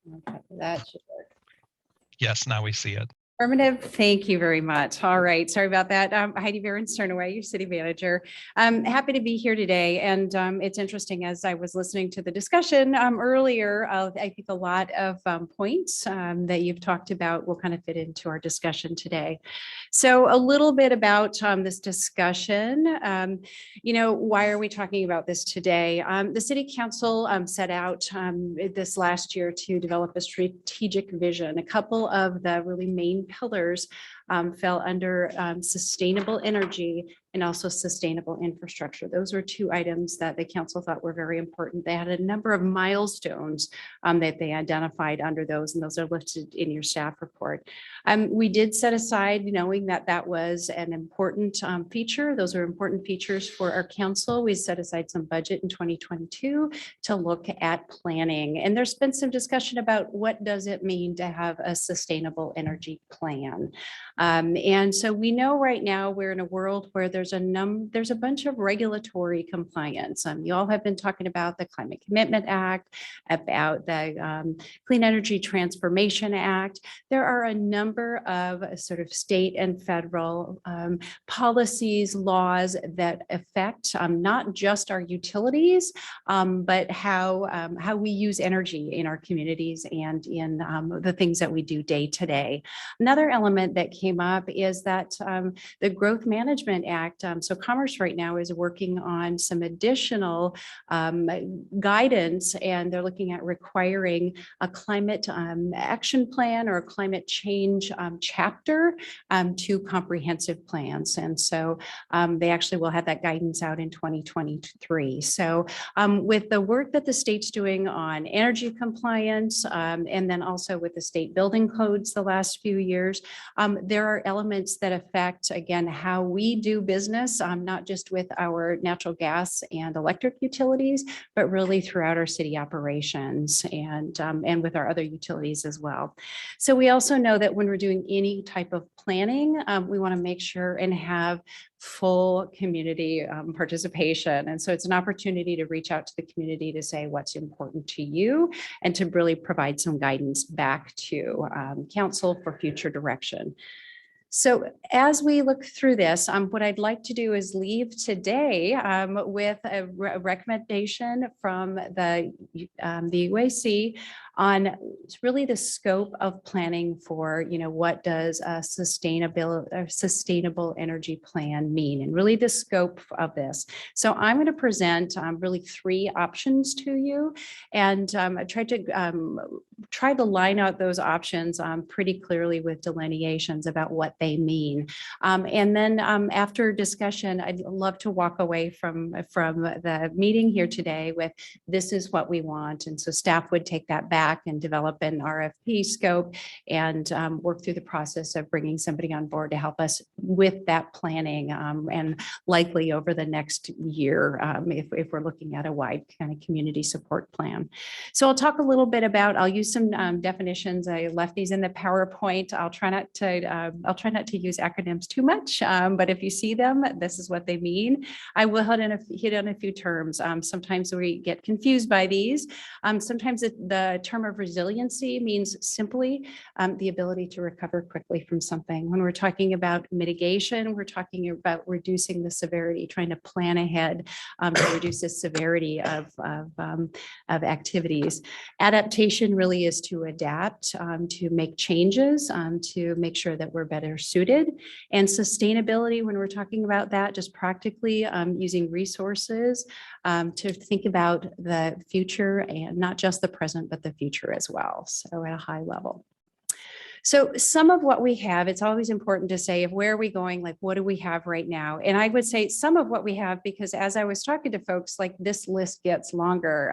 Okay, that should work. Yes, now we see it. Affirmative. Thank you very much. All right. Sorry about that. Heidi Behrens-Sternaway, your city manager. I'm happy to be here today. And it's interesting, as I was listening to the discussion earlier, I think a lot of points that you've talked about will kind of fit into our discussion today. So a little bit about this discussion. Why are we talking about this today? The City Council set out this last year to develop a strategic vision. A couple of the really main pillars fell under sustainable energy and also sustainable infrastructure. Those were two items that the council thought were very important. They had a number of milestones that they identified under those, and those are listed in your staff report. We did set aside, knowing that that was an important feature. Those are important features for our council. We set aside some budget in 2022 to look at planning. And there's been some discussion about what does it mean to have a sustainable energy plan. And so we know right now we're in a world where there's a bunch of regulatory compliance. You all have been talking about the Climate Commitment Act, about the Clean Energy Transformation Act. There are a number of sort of state and federal policies, laws that affect not just our utilities, but how we use energy in our communities and in the things that we do day to day. Another element that came up is that the Growth Management Act, so Commerce right now is working on some additional guidance, and they're looking at requiring a climate action plan or a climate change chapter to comprehensive plans. And so they actually will have that guidance out in 2023. So with the work that the state's doing on energy compliance, and then also with the state building codes the last few years, there are elements that affect, again, how we do business, not just with our natural gas and electric utilities, but really throughout our city operations and with our other utilities as well. So we also know that when we're doing any type of planning, we want to make sure and have full community participation. And so it's an opportunity to reach out to the community to say what's important to you and to really provide some guidance back to council for future direction. So as we look through this, what I'd like to do is leave today with a recommendation from the UAC on really the scope of planning for, what does a sustainable energy plan mean, and really the scope of this. So I'm going to present really three options to you, and I try to line out those options pretty clearly with delineations about what they mean. And then after discussion, I'd love to walk away from the meeting here today with this is what we want. And so staff would take that back and develop an RFP scope and work through the process of bringing somebody on board to help us with that planning and likely over the next year if we're looking at a wide kind of community support plan. So I'll talk a little bit about, I'll use some definitions. I left these in the PowerPoint. I'll try not to use acronyms too much, but if you see them, this is what they mean. I will hit on a few terms. Sometimes we get confused by these. Sometimes the term of resiliency means simply the ability to recover quickly from something. When we're talking about mitigation, we're talking about reducing the severity, trying to plan ahead to reduce the severity of activities. Adaptation really is to adapt, to make changes, to make sure that we're better suited. And sustainability, when we're talking about that, just practically using resources to think about the future and not just the present, but the future as well. So at a high level. So some of what we have, it's always important to say, where are we going? Like, what do we have right now? And I would say some of what we have, because as I was talking to folks, like this list gets longer.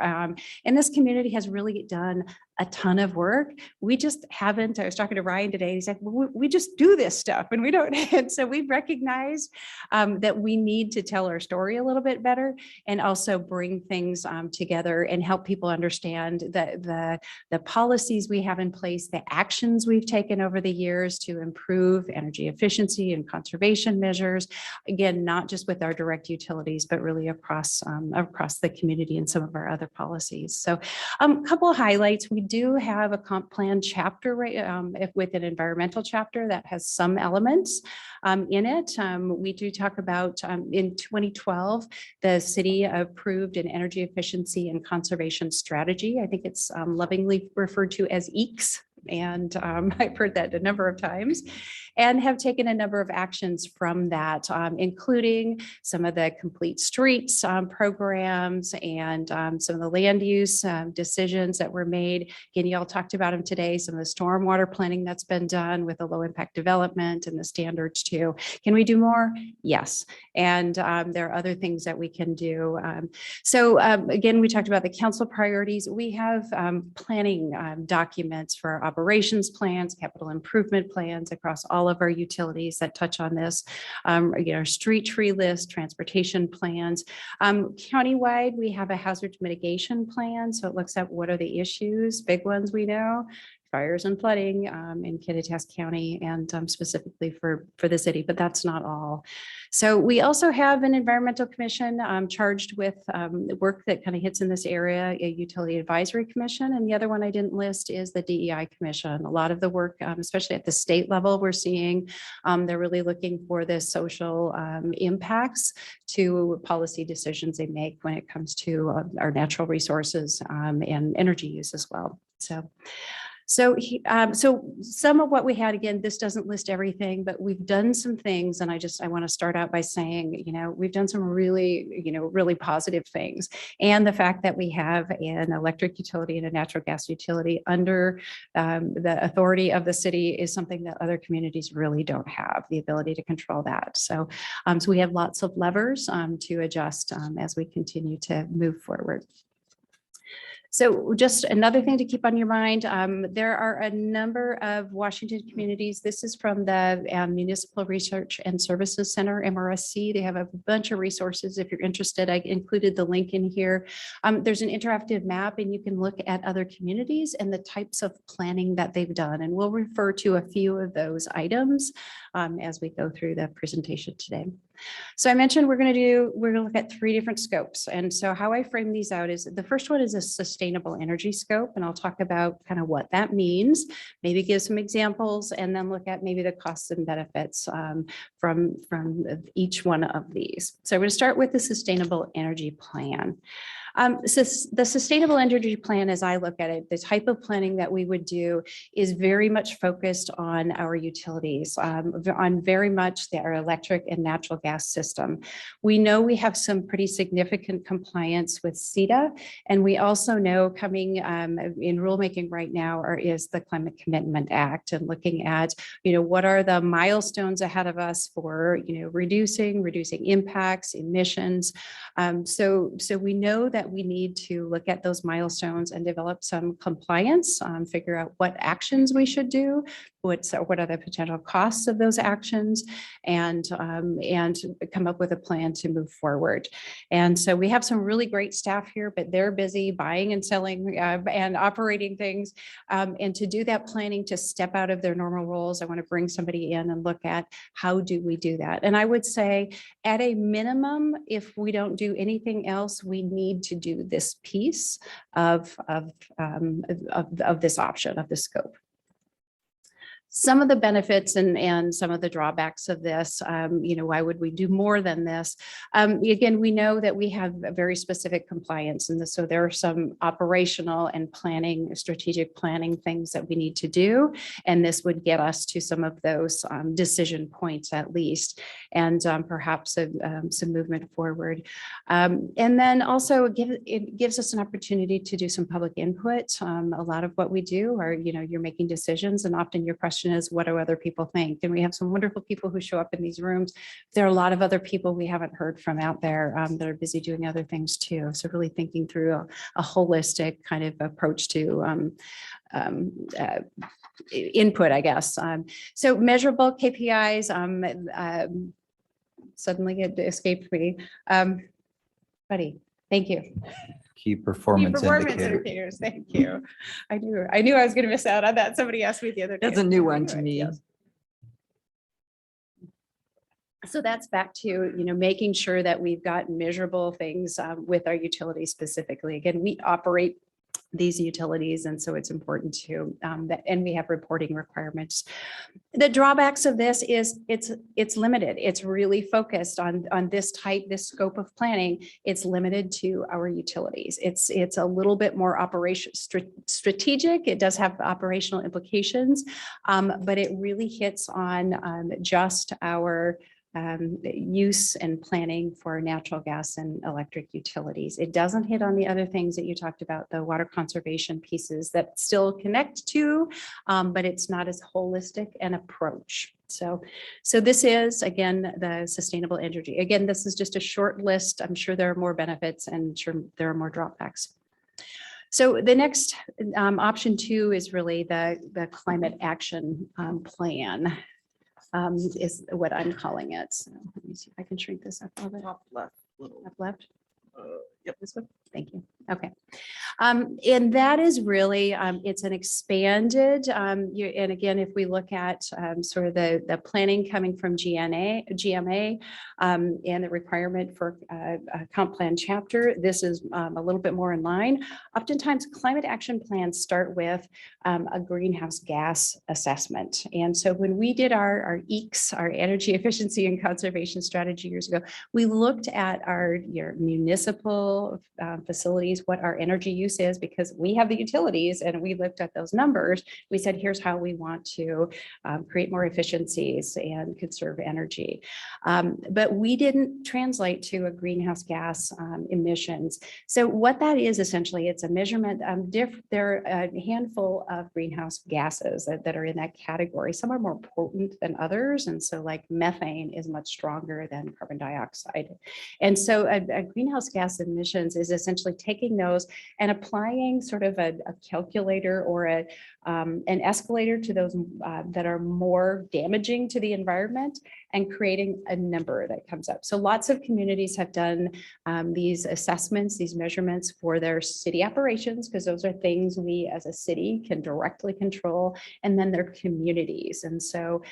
And this community has really done a ton of work. We just haven't, I was talking to Ryan today, he's like, well, we just do this stuff and we don't. And so we've recognized that we need to tell our story a little bit better and also bring things together and help people understand the policies we have in place, the actions we've taken over the years to improve energy efficiency and conservation measures. Again, not just with our direct utilities, but really across the community and some of our other policies. So a couple of highlights. We do have a comp plan chapter, right, with an environmental chapter that has some elements in it. We do talk about in 2012, the city approved an energy efficiency and conservation strategy. I think it's lovingly referred to as EECS. And I've heard that a number of times, and have taken a number of actions from that, including some of the complete streets programs and some of the land use decisions that were made. Again, y'all talked about them today, some of the stormwater planning that's been done with the low impact development and the standards too. Can we do more? Yes. And there are other things that we can do. Again, we talked about the council priorities. We have planning documents for operations plans, capital improvement plans across all of our utilities that touch on this. Street tree list, transportation plans. Countywide, we have a hazard mitigation plan. So it looks at what are the issues, big ones we know, fires and flooding in Kittitas County and specifically for the city, but that's not all. So we also have an environmental commission charged with work that kind of hits in this area, a utility advisory commission. And the other one I didn't list is the DEI commission. A lot of the work, especially at the state level, we're seeing they're really looking for the social impacts to policy decisions they make when it comes to our natural resources and energy use as well. So some of what we had, again, this doesn't list everything, but we've done some things. And I want to start out by saying, we've done some really positive things. And the fact that we have an electric utility and a natural gas utility under the authority of the city is something that other communities really don't have the ability to control that. So we have lots of levers to adjust as we continue to move forward. So just another thing to keep on your mind, there are a number of Washington communities. This is from the Municipal Research and Services Center, MRSC. They have a bunch of resources. If you're interested, I included the link in here. There's an interactive map and you can look at other communities and the types of planning that they've done. And we'll refer to a few of those items as we go through the presentation today. So I mentioned we're going to look at 3 different scopes. And so how I frame these out is the first one is a sustainable energy scope. And I'll talk about kind of what that means, maybe give some examples, and then look at maybe the costs and benefits from each one of these. So we're going to start with the sustainable energy plan. So the sustainable energy plan, as I look at it, the type of planning that we would do is very much focused on our utilities, on very much our electric and natural gas system. We know we have some pretty significant compliance with CETA, and we also know coming in rulemaking right now is the Climate Commitment Act, and looking at, what are the milestones ahead of us for, reducing impacts, emissions. So we know that we need to look at those milestones and develop some compliance, figure out what actions we should do, what are the potential costs of those actions, and come up with a plan to move forward. And so we have some really great staff here, but they're busy buying and selling and operating things. And to do that planning, to step out of their normal roles, I want to bring somebody in and look at how do we do that. And I would say at a minimum, if we don't do anything else, we need to do this piece of this option, of the scope. Some of the benefits and some of the drawbacks of this, why would we do more than this? Again, we know that we have a very specific compliance, and so there are some operational and strategic planning things that we need to do, and this would get us to some of those decision points at least, and perhaps some movement forward. And then also it gives us an opportunity to do some public input. A lot of what we do are, you're making decisions, and often your question is, what do other people think? And we have some wonderful people who show up in these rooms. There are a lot of other people we haven't heard from out there that are busy doing other things too. So really thinking through a holistic kind of approach to input, I guess. So measurable KPIs, suddenly it escaped me. Buddy, thank you. Key performance indicators. Thank you. I knew I was going to miss out on that. Somebody asked me the other day. That's a new one to me. Yes. So that's back to, making sure that we've got measurable things with our utilities specifically. Again, we operate these utilities. And so it's important to that, and we have reporting requirements. The drawbacks of this is it's limited. It's really focused on this scope of planning. It's limited to our utilities. It's a little bit more strategic. It does have operational implications, but it really hits on just our use and planning for natural gas and electric utilities. It doesn't hit on the other things that you talked about, the water conservation pieces that still connect to, but it's not as holistic an approach. So this is, again, the sustainable energy. Again, this is just a short list. I'm sure there are more benefits and sure there are more drawbacks. So the next option 2 is really the climate action plan. Is what I'm calling it. So let me see if I can shrink this up a little bit. Top left, little. Up left. Yep. This one. Thank you. Okay. And that is really, it's an expanded, and again, if we look at sort of the planning coming from GMA, and the requirement for a comp plan chapter, this is a little bit more in line. Oftentimes, climate action plans start with a greenhouse gas assessment. And so when we did our EECS, our energy efficiency and conservation strategy years ago, we looked at your municipal facilities, what our energy use is, because we have the utilities and we looked at those numbers. We said, here's how we want to create more efficiencies and conserve energy. But we didn't translate to a greenhouse gas emissions. So what that is essentially, it's a measurement. There are a handful of greenhouse gases that are in that category. Some are more potent than others. And so like methane is much stronger than carbon dioxide. And so a greenhouse gas emissions is essentially taking those and applying sort of a calculator or an escalator to those that are more damaging to the environment and creating a number that comes up. So lots of communities have done these assessments, these measurements for their city operations, because those are things we as a city can directly control, and then their communities. And so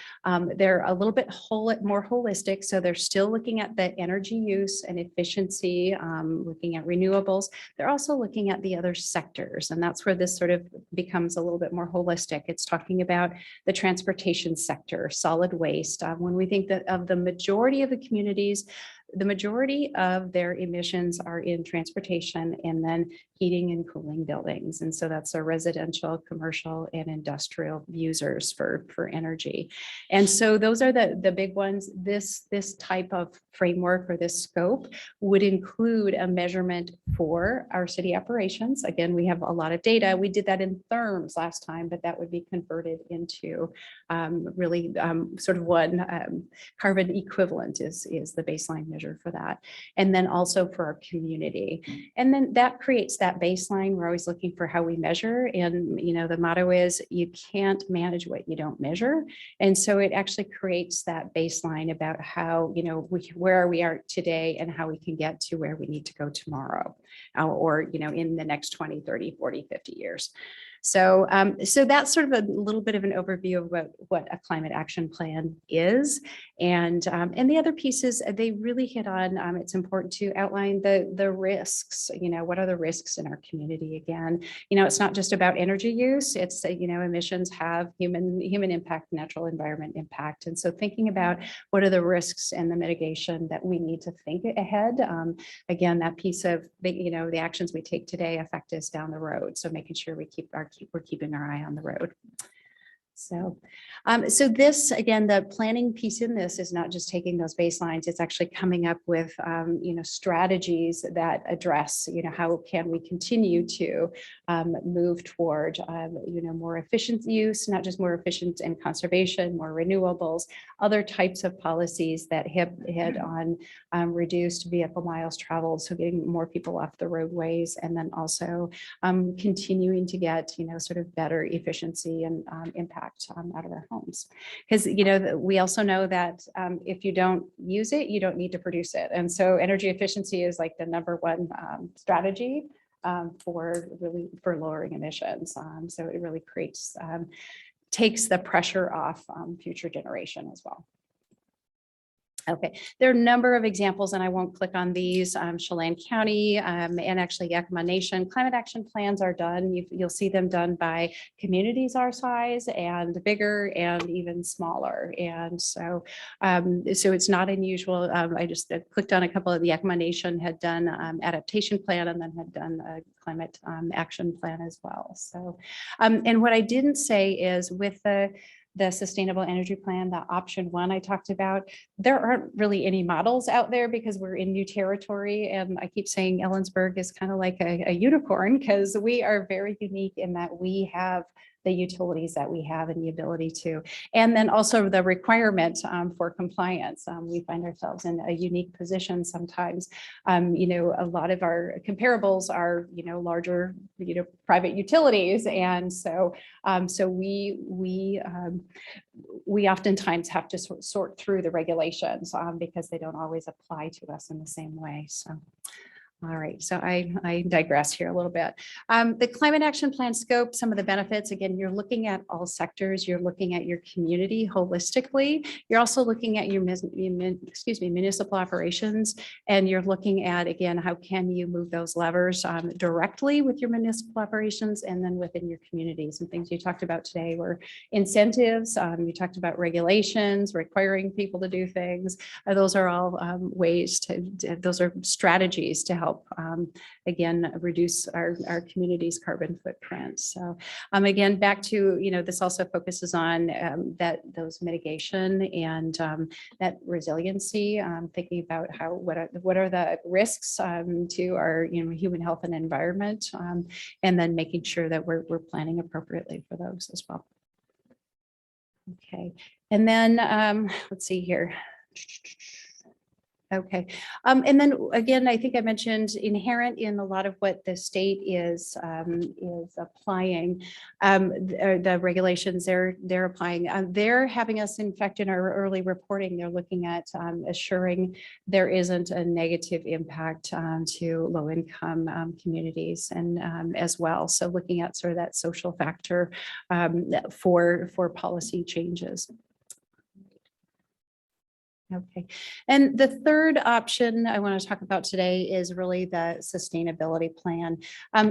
they're a little bit more holistic. So they're still looking at the energy use and efficiency, looking at renewables. They're also looking at the other sectors. And that's where this sort of becomes a little bit more holistic. It's talking about the transportation sector, solid waste. When we think that of the majority of the communities, the majority of their emissions are in transportation and then heating and cooling buildings. And so that's our residential, commercial, and industrial users for energy. And so those are the big ones. This type of framework or this scope would include a measurement for our city operations. Again, we have a lot of data. We did that in therms last time, but that would be converted into really sort of one carbon equivalent is the baseline measure for that. And then also for our community. And then that creates that baseline. We're always looking for how we measure. And, you know, the motto is you can't manage what you don't measure. And so it actually creates that baseline about how, you know, where we are today and how we can get to where we need to go tomorrow or, you know, in the next 20, 30, 40, 50 years. So, so that's sort of a little bit of an overview of what a climate action plan is. And the other pieces, they really hit on, it's important to outline the risks, you know, what are the risks in our community again? You know, it's not just about energy use, it's, you know, emissions have human impact, natural environment impact. And so thinking about what are the risks and the mitigation that we need to think ahead. Again, that piece of, you know, the actions we take today affect us down the road. So making sure we're keeping our eye on the road. So, so this, again, the planning piece in this is not just taking those baselines, it's actually coming up with, you know, strategies that address, you know, how can we continue to move toward, you know, more efficient use, not just more efficient in conservation, more renewables, other types of policies that hit on reduced vehicle miles traveled, so getting more people off the roadways, and then also continuing to get, you know, sort of better efficiency and impact out of our homes. Because, you know, we also know that if you don't use it, you don't need to produce it. And so energy efficiency is like the #1 strategy for lowering emissions. So it really takes the pressure off future generation as well. Okay, there are a number of examples, and I won't click on these. Chelan County and actually Yakima Nation climate action plans are done. You'll see them done by communities our size and bigger and even smaller. And so, so it's not unusual. I just clicked on a couple of the Yakima Nation had done adaptation plan and then had done a climate action plan as well. So, and what I didn't say is with the sustainable energy plan, the option one I talked about, there aren't really any models out there because we're in new territory. And I keep saying Ellensburg is kind of like a unicorn because we are very unique in that we have the utilities that we have and the ability to, and then also the requirement for compliance. We find ourselves in a unique position sometimes. You know, a lot of our comparables are, you know, larger, you know, private utilities. And so, we oftentimes have to sort through the regulations because they don't always apply to us in the same way. So. All right, so I digress here a little bit. The climate action plan scope, some of the benefits, again, you're looking at all sectors, you're looking at your community holistically. You're also looking at your municipal operations, and you're looking at, again, how can you move those levers directly with your municipal operations and then within your communities. And things you talked about today were incentives, you talked about regulations, requiring people to do things. Those are all ways those are strategies to help again, reduce our community's carbon footprint. So again, back to, you know, this also focuses on those mitigation and that resiliency, thinking about what are the risks to our, you know, human health and environment, and then making sure that we're planning appropriately for those as well. Okay, and then let's see here. Okay. And then again, I think I mentioned inherent in a lot of what the state is applying, the regulations they're applying. They're having us, in fact, in our early reporting, they're looking at assuring there isn't a negative impact to low-income communities and as well. So looking at sort of that social factor for policy changes. Okay, and the third option I want to talk about today is really the sustainability plan.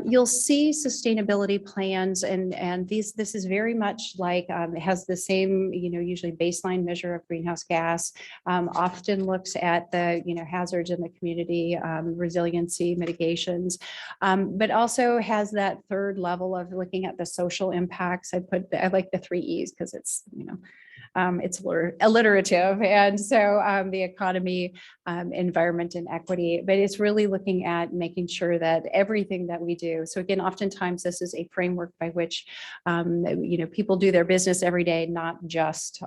You'll see sustainability plans, and this is very much like it has the same, you know, usually baseline measure of greenhouse gas. Often looks at the, you know, hazards in the community, resiliency mitigations, but also has that third level of looking at the social impacts. I like the 3 E's because it's, you know, it's alliterative, and so the economy, environment, and equity, but it's really looking at making sure that everything that we do. So again, oftentimes this is a framework by which you know, people do their business every day, not just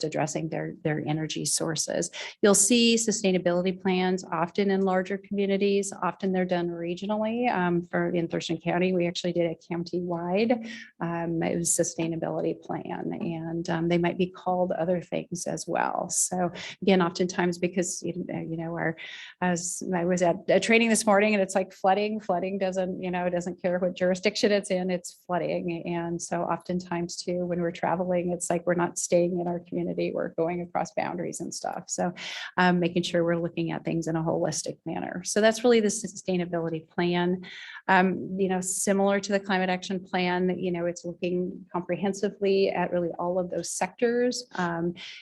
addressing their energy sources. You'll see sustainability plans often in larger communities. Often they're done regionally. In Thurston County, we actually did a county-wide sustainability plan, and they might be called other things as well. So again, oftentimes because, you know, as I was at a training this morning, and it's like flooding doesn't, you know, doesn't care what jurisdiction it's in, it's flooding. And so oftentimes too, when we're traveling, it's like we're not staying in our community, we're going across boundaries and stuff. So making sure we're looking at things in a holistic manner. So that's really the sustainability plan. You know, similar to the climate action plan, you know, it's looking comprehensively at really all of those sectors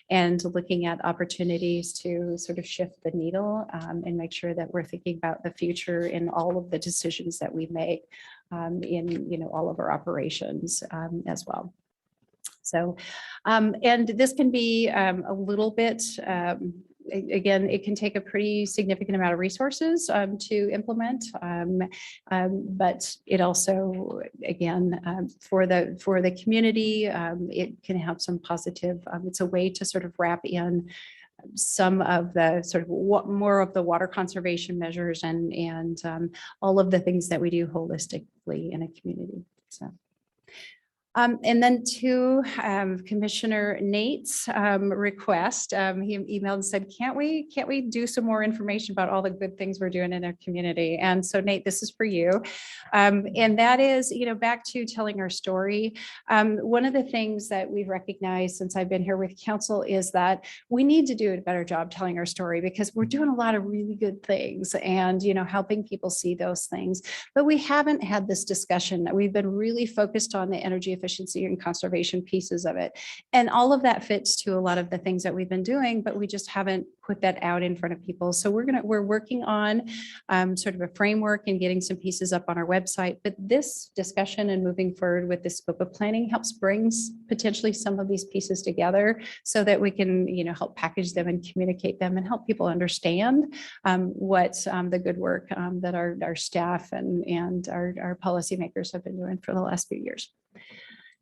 and looking at opportunities to sort of shift the needle and make sure that we're thinking about the future in all of the decisions that we make in, you know, all of our operations as well. So, and this can be a little bit, again, it can take a pretty significant amount of resources to implement, but it also, again, for the community, it can have some positive. It's a way to sort of wrap in some of the sort of more of the water conservation measures and all of the things that we do holistically in a community. So. And then to Commissioner Nate's request, he emailed and said, can't we do some more information about all the good things we're doing in our community? And so Nate, this is for you. And that is, back to telling our story. One of the things that we've recognized since I've been here with council is that we need to do a better job telling our story because we're doing a lot of really good things and, helping people see those things. But we haven't had this discussion that we've been really focused on the energy efficiency and conservation pieces of it. And all of that fits to a lot of the things that we've been doing, but we just haven't put that out in front of people. So we're working on sort of a framework and getting some pieces up on our website. But this discussion and moving forward with the scope of planning helps brings potentially some of these pieces together so that we can, help package them and communicate them and help people understand what the good work that our staff and our policymakers have been doing for the last few years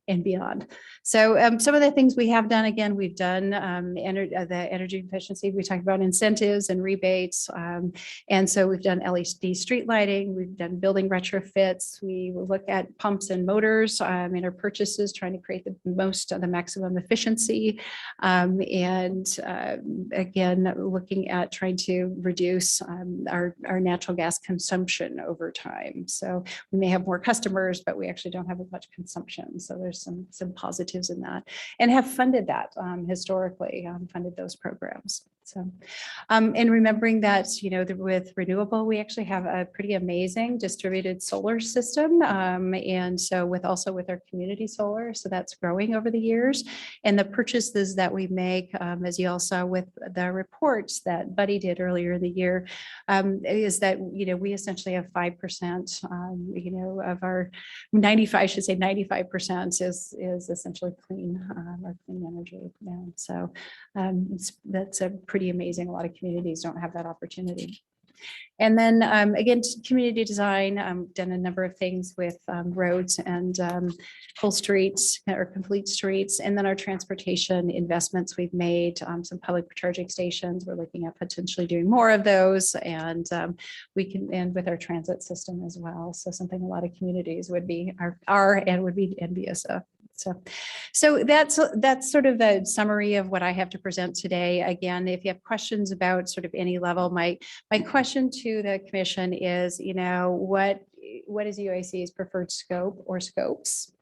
and beyond. So some of the things we have done, again, we've done the energy efficiency. We talked about incentives and rebates. And so we've done LED street lighting. We've done building retrofits. We will look at pumps and motors in our purchases, trying to create the maximum efficiency. Again, looking at trying to reduce our natural gas consumption over time. So we may have more customers, but we actually don't have as much consumption. So there's some positives in that, and have funded that historically, funded those programs. So, and remembering that, with renewable, we actually have a pretty amazing distributed solar system. And so with our community solar, so that's growing over the years. And the purchases that we make, as you all saw with the reports that Buddy did earlier in the year, is that, we essentially have 5%, of our 95% is essentially clean or clean energy. And so that's a pretty amazing. A lot of communities don't have that opportunity. And then again, community design, done a number of things with roads and full streets or complete streets. And then our transportation investments we've made, some public charging stations. We're looking at potentially doing more of those. And we can end with our transit system as well. So something a lot of communities would be would be envious of. So that's sort of the summary of what I have to present today. Again, if you have questions about sort of any level, my question to the commission is, what is UAC's preferred scope or scopes?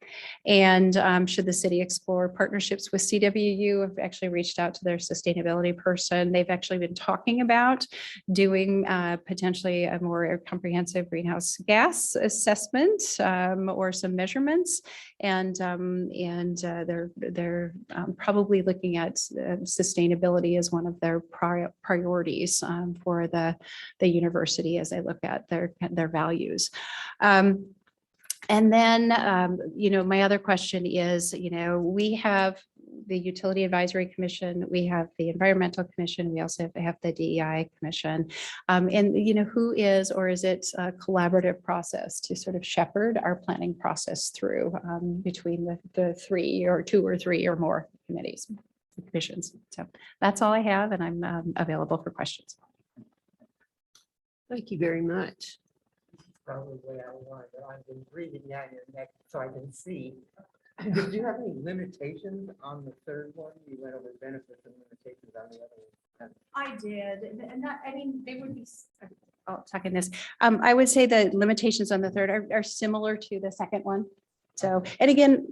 And should the city explore partnerships with CWU? I've actually reached out to their sustainability person. They've actually been talking about doing potentially a more comprehensive greenhouse gas assessment or some measurements. And they're probably looking at sustainability as one of their priorities for the university as they look at their values. And then, my other question is, we have the Utility Advisory Commission, we have the Environmental Commission, we also have the DEI Commission. And, who is, or is it a collaborative process to sort of shepherd our planning process through between the two or three or more commissions. So that's all I have, and I'm available for questions. Thank you very much. Probably the way I wanted, but I've been breathing down your neck so I can see. Did you have any limitations on the third one? You went over benefits and limitations on the other one. I did, and they would be, I'll talk in this. I would say the limitations on the third are similar to the second one. So, and again,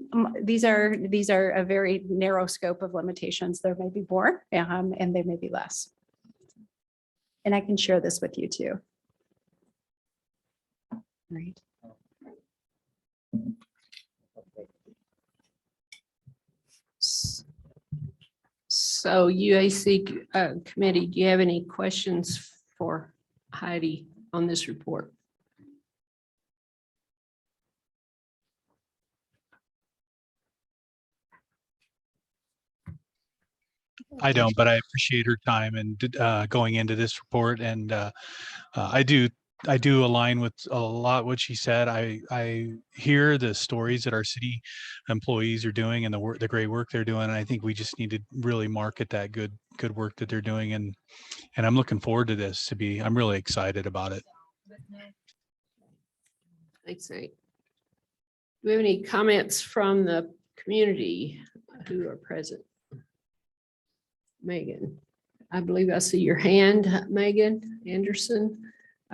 these are a very narrow scope of limitations. There may be more, and there may be less. And I can share this with you too. Right. So UAC committee, do you have any questions for Heidi on this report? I don't, but I appreciate her time and going into this report. And I do align with a lot what she said. I hear the stories that our city employees are doing and the great work they're doing. And I think we just need to really market that good work that they're doing. And I'm looking forward to this. I'm really excited about it. Thanks, Nate. we have any comments from the community who are present? Megan, I believe I see your hand, Megan Anderson.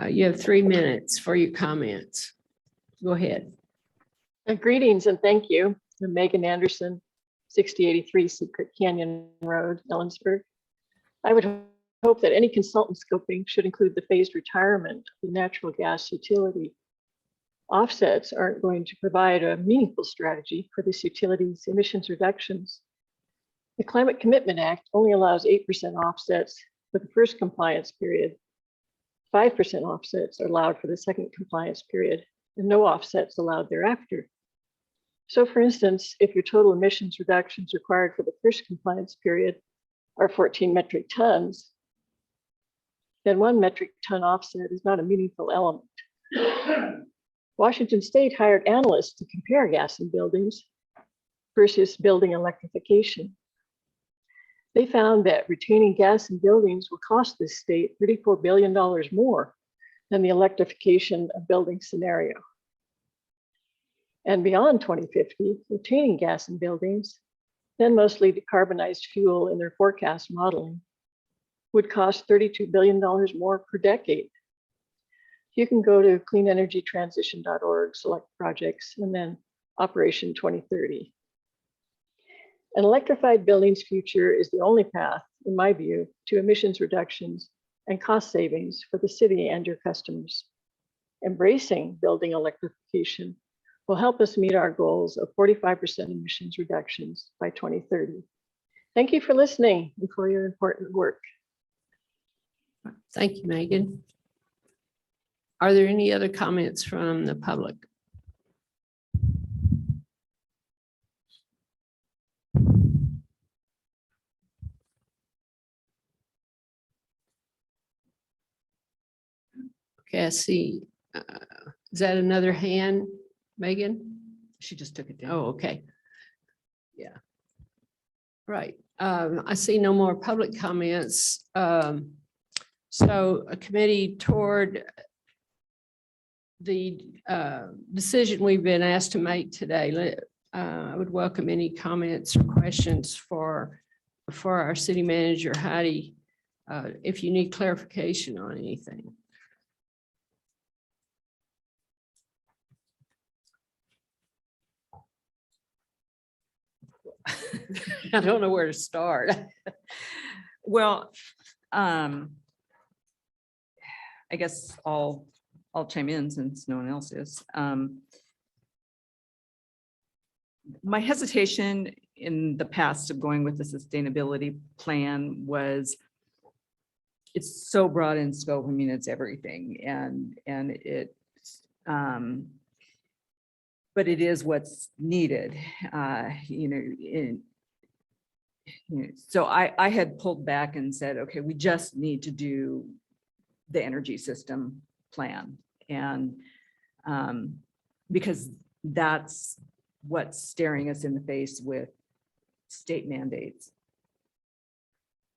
You have 3 minutes for your comments. Go ahead. Greetings and thank you. I'm Megan Anderson, 6083 Secret Canyon Road, Ellensburg. I would hope that any consultant scoping should include the phased retirement of the natural gas utility. Offsets aren't going to provide a meaningful strategy for this utility's emissions reductions. The Climate Commitment Act only allows 8% offsets for the first compliance period. 5% offsets are allowed for the second compliance period, and no offsets allowed thereafter. So for instance, if your total emissions reductions required for the first compliance period are 14 metric tons, then 1 metric ton offset is not a meaningful element. Washington State hired analysts to compare gas in buildings versus building electrification. They found that retaining gas in buildings will cost this state $34 billion more than the electrification of building scenario. And beyond 2050, retaining gas in buildings, then mostly decarbonized fuel in their forecast modeling, would cost $32 billion more per decade. You can go to cleanenergytransition.org, select projects, and then Operation 2030. An electrified buildings future is the only path, in my view, to emissions reductions and cost savings for the city and your customers. Embracing building electrification will help us meet our goals of 45% emissions reductions by 2030. Thank you for listening and for your important work. Thank you, Megan. Are there any other comments from the public? Okay, I see. Is that another hand, Megan? She just took it down. Oh, okay. Yeah. Right. I see no more public comments. So a committee toward the decision we've been asked to make today. I would welcome any comments or questions for our city manager, Heidi, if you need clarification on anything. I don't know where to start. Well, I guess I'll chime in since no one else is. My hesitation in the past of going with the sustainability plan was it's so broad in scope. I mean, it's everything, and it but it is what's needed, so I had pulled back and said, okay, we just need to do the energy system plan. And because that's what's staring us in the face with state mandates.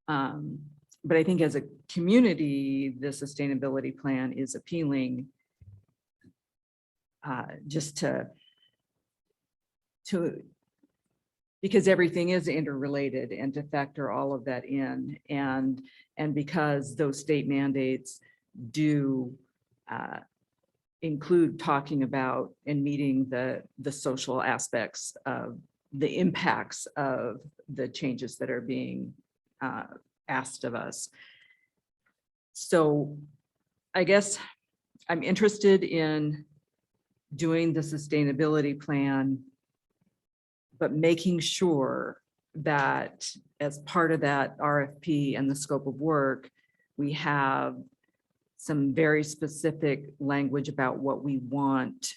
But I think as a community, the sustainability plan is appealing just to because everything is interrelated, and to factor all of that in, and because those state mandates do include talking about and meeting the social aspects of the impacts of the changes that are being asked of us. So I guess I'm interested in doing the sustainability plan, but making sure that as part of that RFP and the scope of work, we have some very specific language about what we want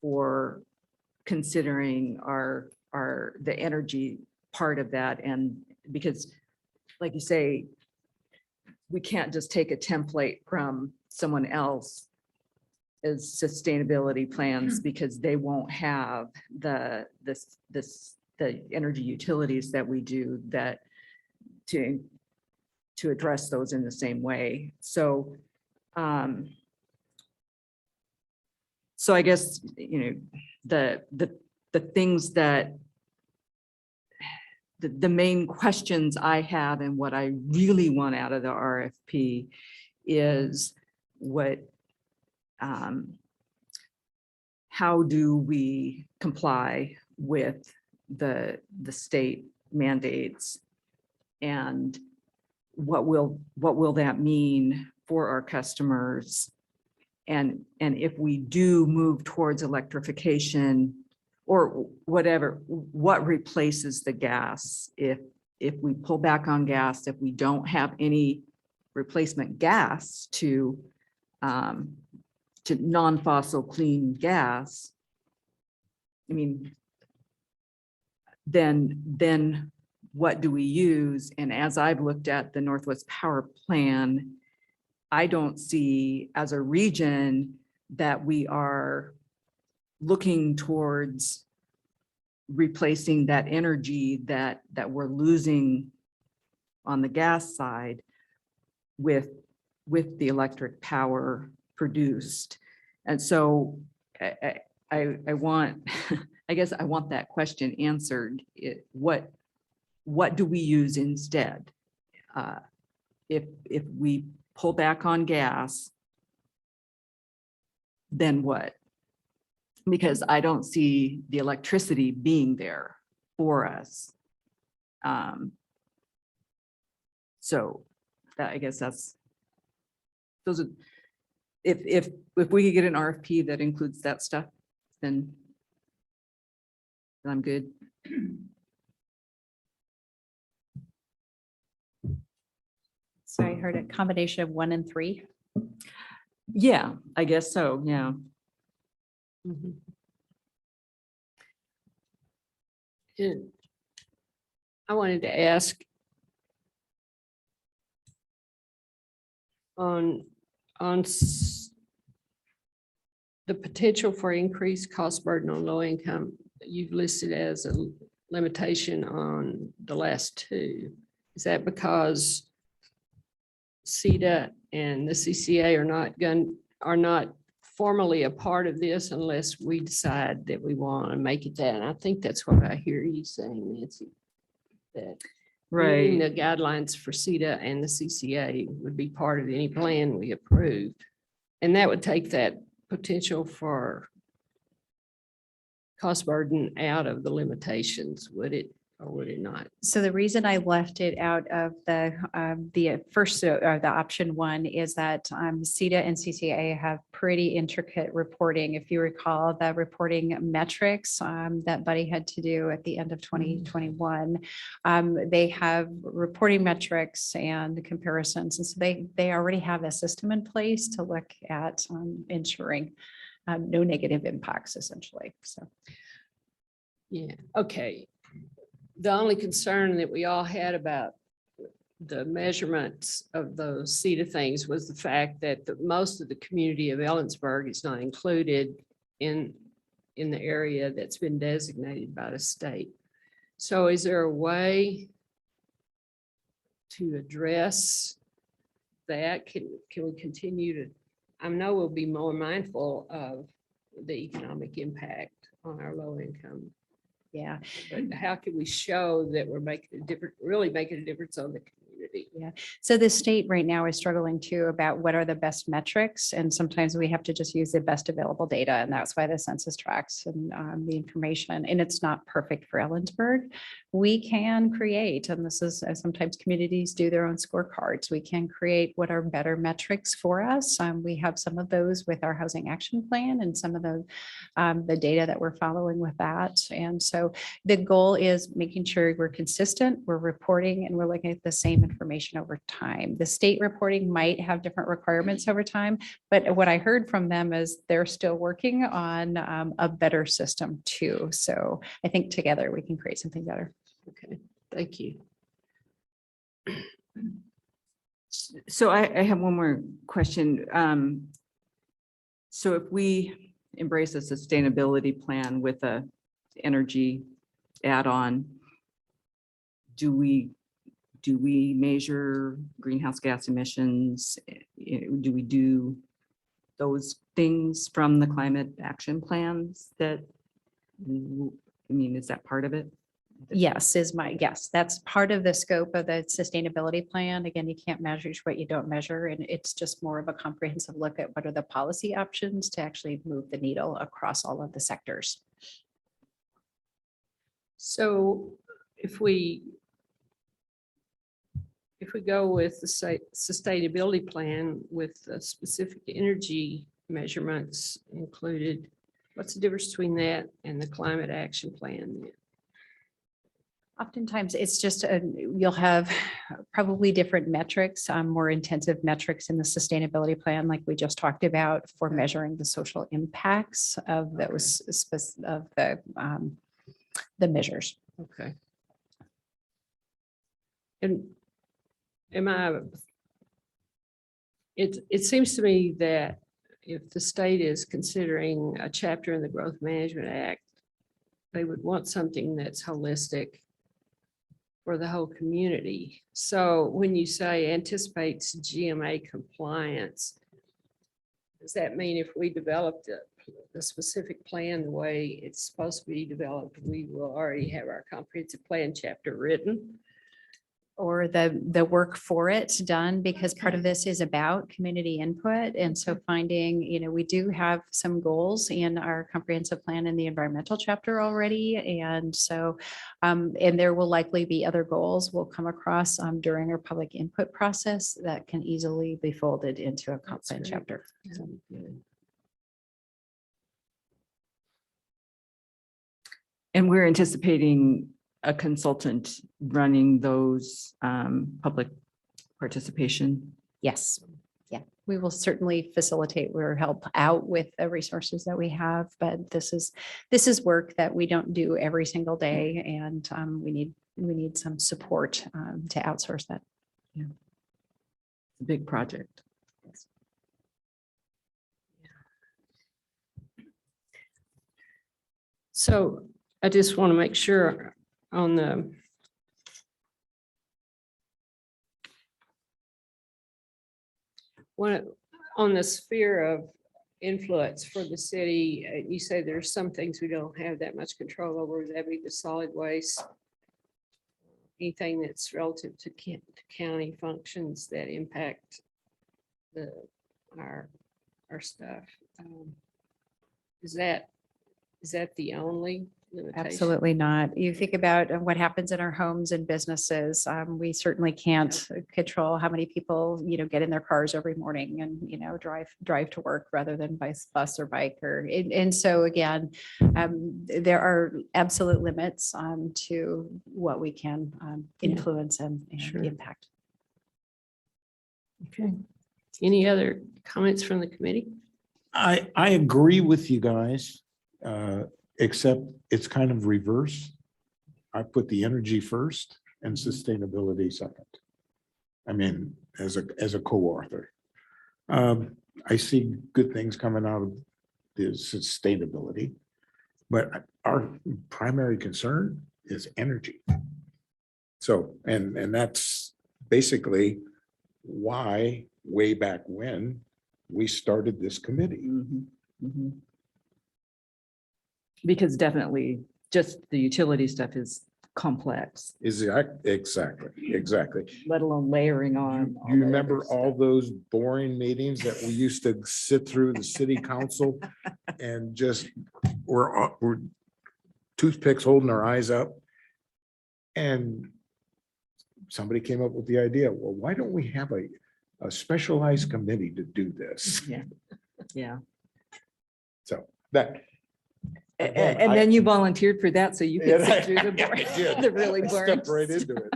for considering the energy part of that. And because, like you say, we can't just take a template from someone else as sustainability plans, because they won't have the energy utilities that we do that to address those in the same way. So So I guess, the things that the main questions I have and what I really want out of the RFP is how do we comply with the state mandates, and what will that mean for our customers? And if we do move towards electrification or whatever, what replaces the gas? If we pull back on gas, if we don't have any replacement gas to non-fossil clean gas, I mean, then what do we use? And as I've looked at the Northwest Power Plan, I don't see as a region that we are looking towards replacing that energy that we're losing on the gas side with the electric power produced. And so I want, I guess I want that question answered. What do we use instead? If we pull back on gas, then what? Because I don't see the electricity being there for us. So I guess those are, if we could get an RFP that includes that stuff, then I'm good. So I heard a combination of 1 and 3. Yeah, I guess so. Yeah. Mhm. And I wanted to ask on the potential for increased cost burden on low income, you've listed as a limitation on the last 2. Is that because CETA and the CCA are not formally a part of this unless we decide that we want to make it that? And I think that's what I hear you saying, Nancy, that meeting the guidelines for CETA and the CCA would be part of any plan we approved. And that would take that potential for cost burden out of the limitations, would it, or would it not? So the reason I left it out of the first, or the option 1, is that CETA and CCA have pretty intricate reporting. If you recall the reporting metrics that Buddy had to do at the end of 2021, they have reporting metrics and comparisons. And so they already have a system in place to look at ensuring no negative impacts, essentially. So. Yeah, okay. The only concern that we all had about the measurements of those CETA things was the fact that most of the community of Ellensburg is not included in the area that's been designated by the state. So is there a way to address that? Can we continue to, I know we'll be more mindful of the economic impact on our low income. Yeah. But how can we show that we're making a difference, really making a difference on the community? Yeah. So the state right now is struggling too about what are the best metrics. And sometimes we have to just use the best available data. And that's why the census tracts and the information, and it's not perfect for Ellensburg. We can create, and this is sometimes communities do their own scorecards. We can create what are better metrics for us. We have some of those with our housing action plan and some of the data that we're following with that. And so the goal is making sure we're consistent, we're reporting, and we're looking at the same information over time. The state reporting might have different requirements over time, but what I heard from them is they're still working on a better system too. So I think together we can create something better. Okay, thank you. So I have one more question. So if we embrace a sustainability plan with a energy add-on, do we measure greenhouse gas emissions? Do we do those things from the climate action plans that, I mean, is that part of it? Yes, that's part of the scope of the sustainability plan. Again, you can't measure what you don't measure, and it's just more of a comprehensive look at what are the policy options to actually move the needle across all of the sectors. So if we go with the sustainability plan with the specific energy measurements included, what's the difference between that and the climate action plan? Oftentimes, it's just, you'll have probably different metrics, more intensive metrics in the sustainability plan, like we just talked about, for measuring the social impacts of those of the measures. Okay. And it seems to me that if the state is considering a chapter in the Growth Management Act, they would want something that's holistic for the whole community. So when you say anticipates GMA compliance, does that mean if we developed the specific plan the way it's supposed to be developed, we will already have our comprehensive plan chapter written? Or the work for it done, because part of this is about community input. And so finding, we do have some goals in our comprehensive plan in the environmental chapter already. And so, and there will likely be other goals we'll come across during our public input process that can easily be folded into a comp plan great. chapter. And we're anticipating a consultant running those public participation. Yes. Yeah, we will certainly facilitate or help out with the resources that we have, but this is work that we don't do every single day, and we need some support to outsource that. Yeah. It's a big project. So I just want to make sure on the sphere of influence for the city, you say there's some things we don't have that much control over. That be the solid waste, anything that's relative to county functions that impact our stuff. Is that the only limitation? Absolutely not. You think about what happens in our homes and businesses. We certainly can't control how many people, get in their cars every morning and, drive to work rather than by bus or bike and so again, there are absolute limits to what we can influence and Sure. impact. Okay. Any other comments from the committee? I agree with you guys, except it's kind of reverse. I put the energy first and sustainability second. I mean, as a co-author. I see good things coming out of the sustainability, but our primary concern is energy. So, and that's basically why way back when we started this committee. Because definitely just the utility stuff is complex, Exactly. let alone layering on. all Do you that remember other all stuff. those boring meetings that we used to sit through the city council and just we're toothpicks holding our eyes up? And somebody came up with the idea, well, why don't we have a specialized committee to do this? Yeah. So that. And then you volunteered for that, so you could sit through the Yeah, board. I did. The really I boring. stepped right into it.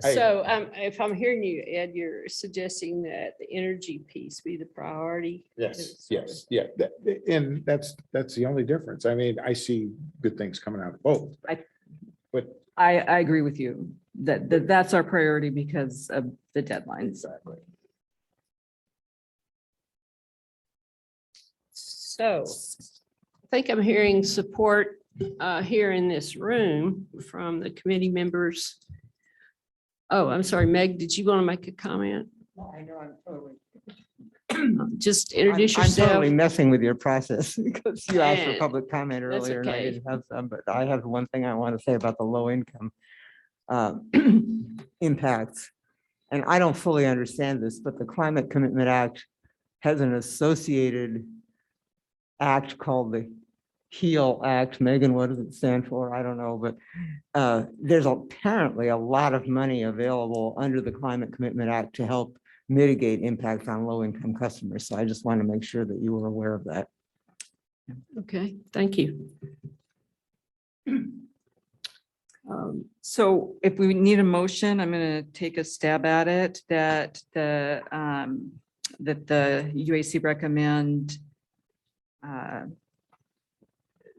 So if I'm hearing you, Ed, you're suggesting that the energy piece be the priority? Yes, yeah. And that's the only difference. I mean, I see good things coming out of both. But I agree with you that that's our priority because of the deadlines. exactly. So I think I'm hearing support here in this room from the committee members. Oh, I'm sorry, Meg, did you want to make a comment? I know I'm totally Just I'm introduce I'm yourself. totally messing with your process because you asked for Eh, public comment that's earlier and I okay. didn't have some, but I have one thing I want to say about the low income uh, impacts. And I don't fully understand this, but the Climate Commitment Act has an associated act called the HEAL Act. Megan, what does it stand for? I don't know, but there's apparently a lot of money available under the Climate Commitment Act to help mitigate impacts on low-income customers. So I just want to make sure that you were aware of that. Okay, thank you. So if we need a motion, I'm going to take a stab at it, that the UAC recommend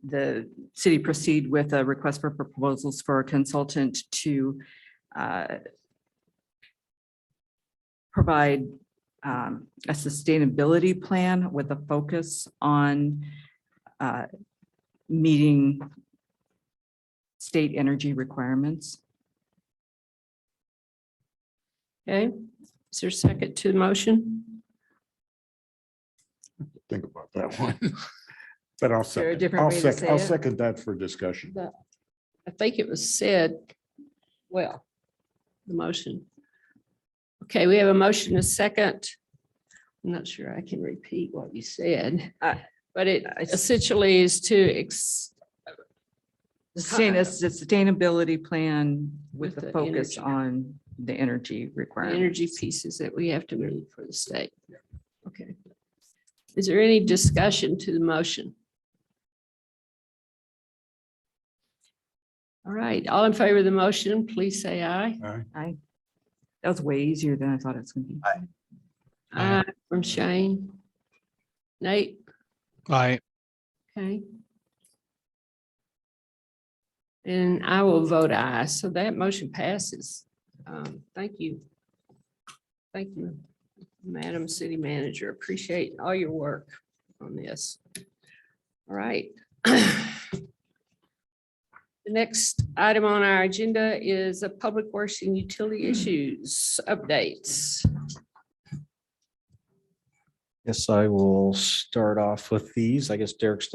the city proceed with a request for proposals for a consultant to provide a sustainability plan with a focus on meeting state energy requirements. Okay, is there a second to the motion? Think about that one. But I'll there a second, different way to say I'll it? second that for discussion. I think it was said, well, the motion. Okay, we have a motion, a second. I'm not sure I can repeat what you said, but it essentially is to Sustainability plan with With the the focus energy. on the energy the requirements. energy pieces that we have to meet for the state. Okay. Is there any discussion to the motion? All right, all in favor of the motion, please say aye. That was way easier than I thought it was going to be. Aye from Shane. Nate, I, okay. And I will vote aye, so that motion passes. Thank you. Thank you, Madam City Manager. Appreciate all your work on this. All right. The next item on our agenda is a public works and utility issues updates. Yes, I will start off with these. I guess Derek's